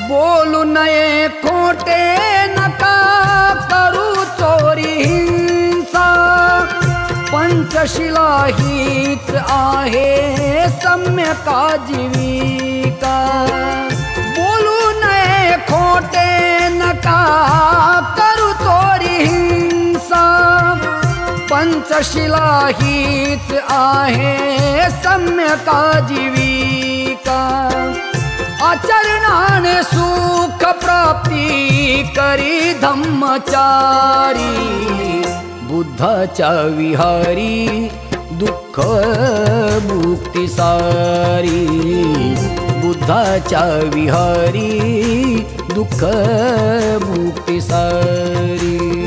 बोलू नये खोटे नका करू चोरी हिंसा, पंचशिला हीच आहे सम्यक आजीविका। बोलू नये खोटे नका करू चोरी हिंसा, पंचशिला हीच आहे सम्यक आजीविका। आचरणाने सुख प्राप्ती करी धम्मचारी, बुद्धाच्या विहारी दुःख मुक्ती सारी। बुद्धाच्या विहारी दुःख मुक्ती सारी।